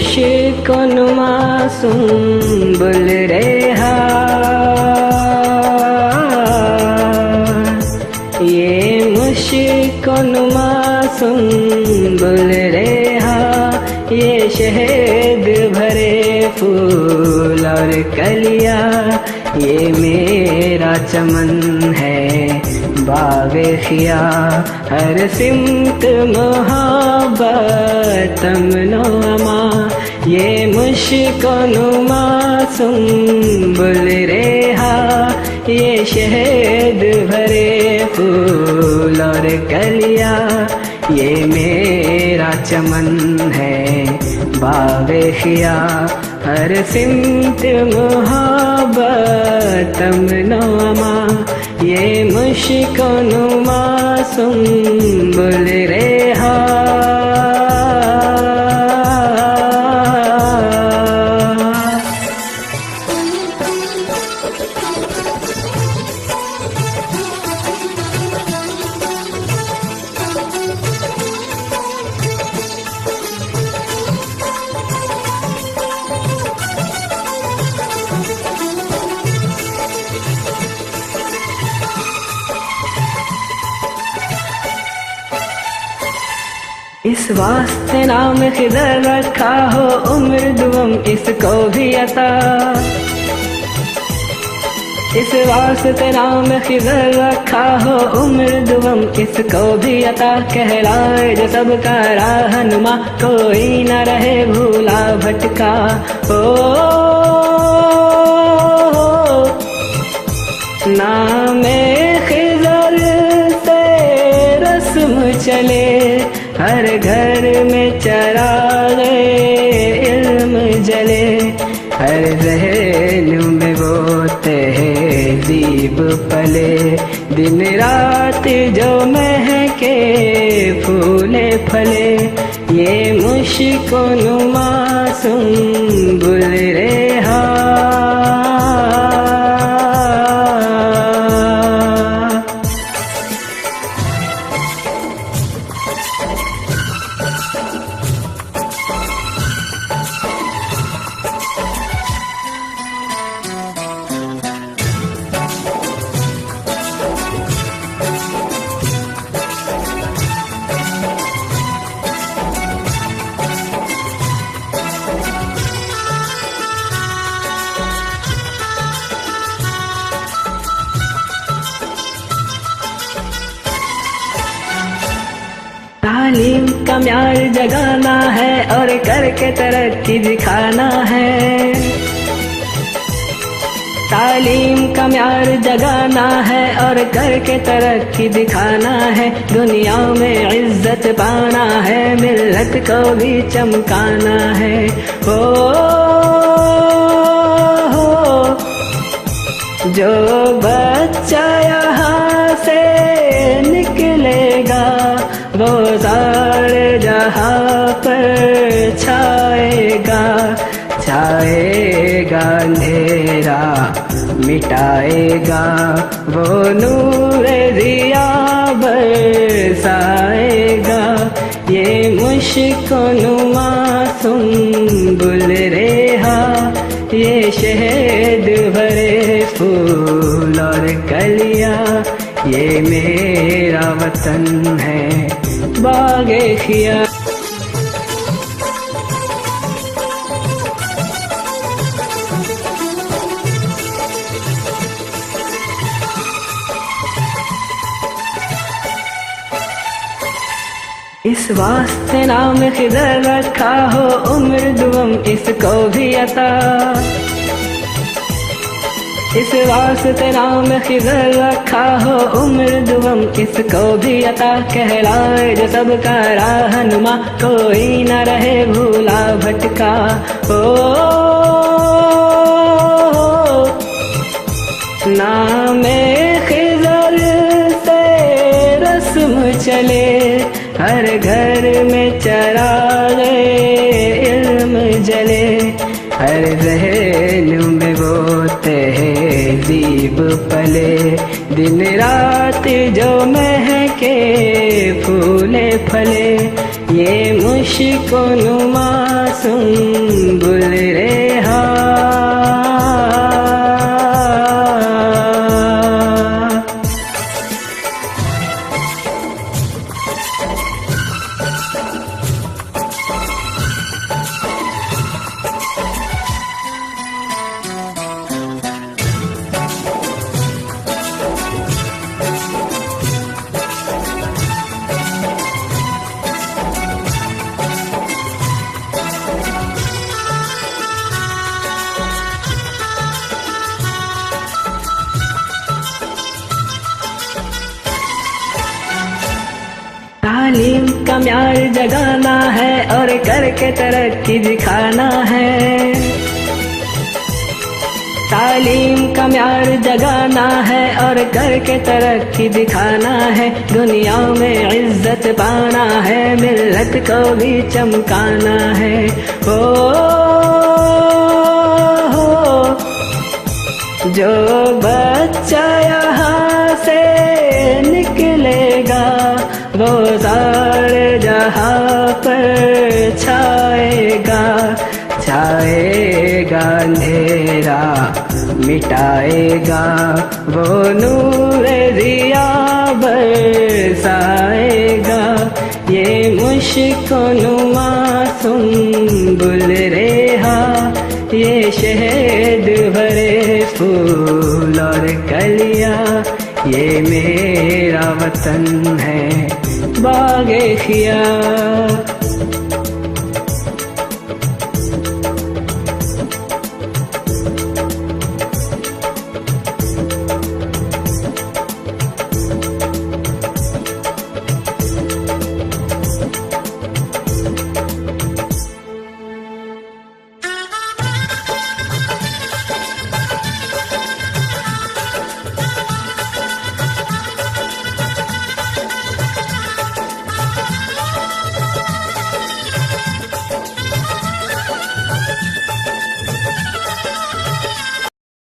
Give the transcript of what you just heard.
मुश्किन मासूम बुल रेहा, ये मुश्किन मासूम बुल रेहा, ये शहद भरे फूल और कलिया, ये मेरा चमन है बाग़े खिया, हर सिमत मोहब्बत तमन्नो अमा, ये मुश्किन मासूम बुल रेहा, ये शहद भरे फूल और कलिया, ये मेरा चमन है बाग़े खिया, हर सिमत मोहब्बत तमन्नो अमा, ये मुश्किन मासूम बुल रेहा। इस वास्ते नाम खिदर रखा हो उम्र दुम इसको भी अता, इस वास्ते नाम खिदर रखा हो उम्र दुम इसको भी अता, कहलाए जो सबका रहनुमा, कोई न रहे भूला भटका। ओ नामे खिदर से रस्म चले, हर घर में चरागे इल्म जले, हर ज़हन में वो तहज़ीब पले, दिन रात जो महके फूले फले, ये मुश्किन मासूम बुल रेहा। तालीम का म्यार जगाना है और करके तरक्की दिखाना है, तालीम का म्यार जगाना है और करके तरक्की दिखाना है, दुनिया में इज्जत पाना है, मिल्लत को भी चमकाना है। हो जो बच्चा यहाँ से निकलेगा, वो सारे जहाँ पर छाएगा, छाएगा अंधेरा मिटाएगा, वो नूर दिया बरसाएगा, ये मुश्किन मासूम बुल रेहा, ये शहद भरे फूल और कलिया, ये मेरा वतन है बाग़े खिया। इस वास्ते नाम खिदर रखा हो उम्र दुम इसको भी अता, इस वास्ते नाम खिदर रखा हो उम्र दुम इसको भी अता, कहलाए जो सबका रहनुमा, कोई न रहे भूला भटका। ओ नामे खिदर से रस्म चले, हर घर में चरागे इल्म जले, हर ज़हन में वो तहज़ीब तहजीब पले, दिन रात जो महके फूले फले, ये मुश्को नुमा सुंबुल रेहा। तालीम का म्यार जगाना है और करके तरक्की दिखाना है। तालीम का म्यार जगाना है और करके तरक्की दिखाना है। दुनिया में इज्जत पाना है, मिल्लत को भी चमकाना है। हो जो बच्चा यहाँ से निकलेगा वो सारे जहाँ पर छाएगा, छाएगा अंधेरा मिटाएगा, वो नूर दिया बरसाएगा। ये मुश्को नुमा सुंबुल रेहा, ये शहद भरे फूल और कलियाँ, ये मेरा वतन है बागे खिया।